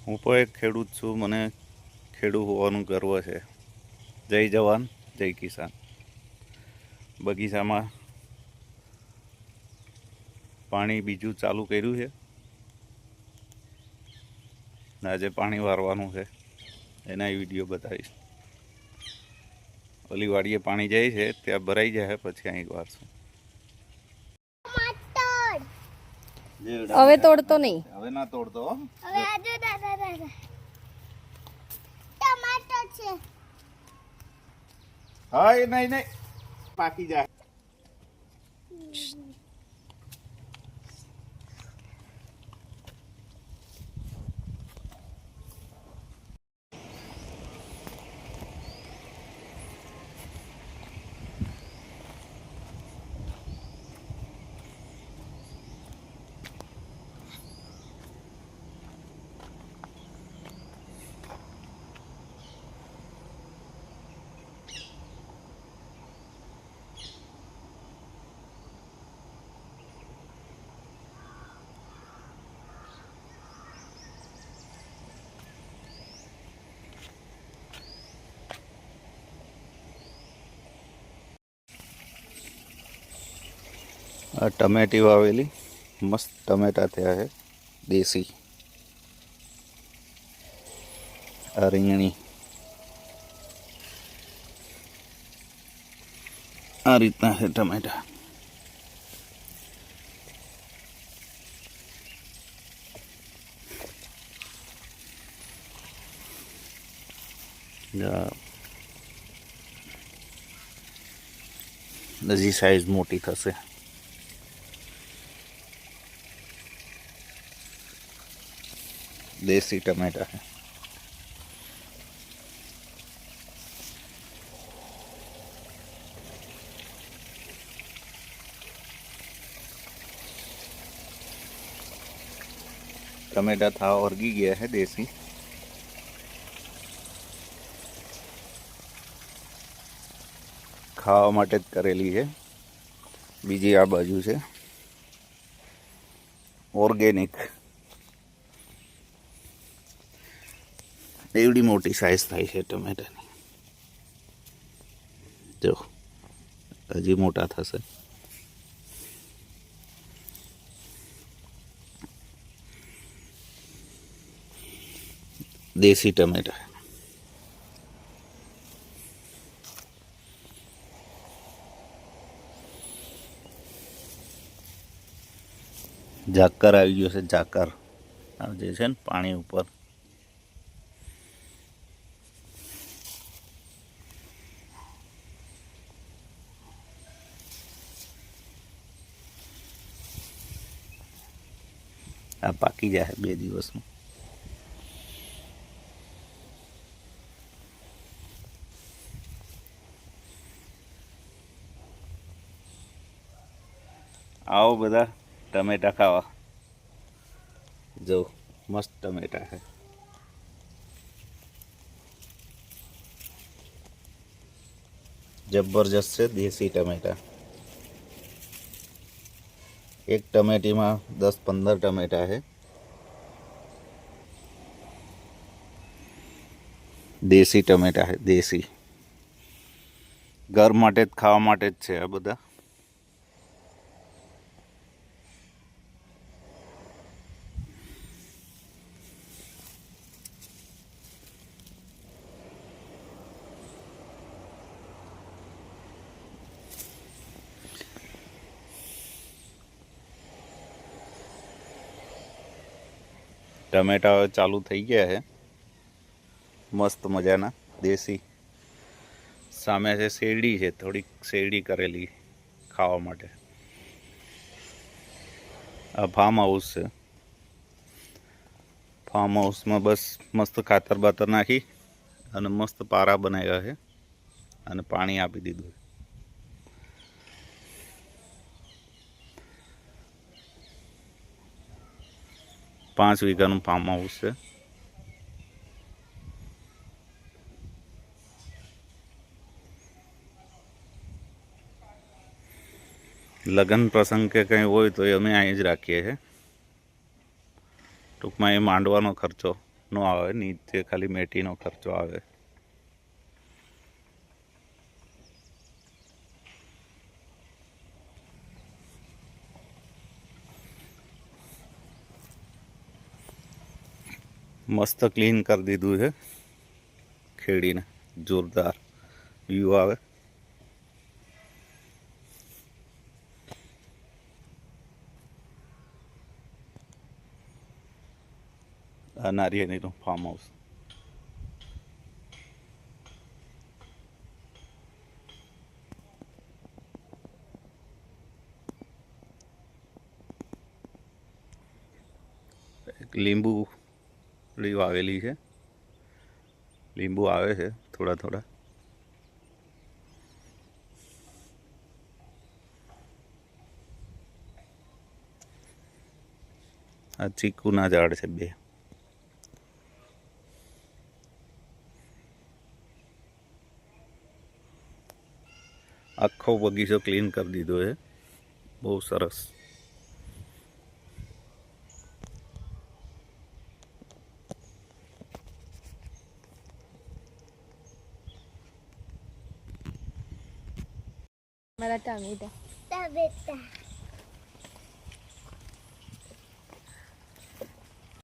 હું પણ એક ખેડૂત છું. મને ખેડૂત હોવાનું ગર્વ છે. જય જવાન જય કિસાન. બગીચામાં પાણી બીજું ચાલુ કર્યું છે. આજે પાણી વારવાનું છે, એના વિડીયો બતાવીશ. ઓલી વાડીએ પાણી જાય છે, ત્યાં ભરાઈ જાય પછી અહીં વારશું. હવે તોડતો નહીં. હવે ના તોડતો. હવે આજે દાદા ટમાટર છે. હા એ નહીં પાકી જાય. આ ટમેટી વાવેલી, મસ્ત ટમેટા થયા છે દેશી. આ રીંગણી આ રીતના છે ટમેટા. હજી સાઈઝ મોટી થશે. દેશી ટમેટા है. टमेटा था ઓરગી ગયા है देसी. ખાવા માટે જ કરેલી છે. બીજી આ બાજુ છે ઓર્ગેનિક. એવડી મોટી સાઈઝ થાય છે ટમેટાની. જો હજી મોટા થશે. દેશી ટમેટા. ઝાકર આવી ગયો છે. ઝાકર આ જે છે ને પાણી ઉપર. આ પાકી જાય 2 દિવસમાં. આવો બધા ટમેટા ખાવા. જો મસ્ત ટમેટા છે. જબરજસ્ત છે દેશી ટમેટા. એક ટમેટીમાં 10-15 ટમેટા है. દેશી ટમેટા है. દેશી ઘર માટે જ ખાવા માટે જ છે આ બધા. ટમેટા ચાલુ થઈ ગયા છે મસ્ત મજાના દેશી. સામે છે શેરડી છે, થોડીક શેરડી કરેલી ખાવા માટે. આ ફાર્મ હાઉસ છે. ફાર્મ હાઉસમાં બસ મસ્ત ખાતર બાતર નાખી અને મસ્ત પારા બનાવ્યા છે અને પાણી આપી દીધું. 5 વીઘાનું ફાર્મ હાઉસ છે. લગ્ન પ્રસંગ કે કંઈ હોય તો અમે અહીં જ રાખીએ છીએ. ટૂંકમાં એ માંડવાનો ખર્ચો નો આવે, નીચે ખાલી મેટીનો ખર્ચો આવે. મસ્ત ક્લીન કરી દીધું છે ખેડીને, જોરદાર વ્યૂ આવે. આ નારિયેળીનું ફાર્મ હાઉસ. એક લીંબુ વાવેલી છે, લીંબુ આવે છે થોડા થોડા. આ ચીકુના ઝાડ છે 2. આખો બગીચો ક્લીન કરી દીધો છે, બહુ સરસ. મારા ટામેટા Tabita.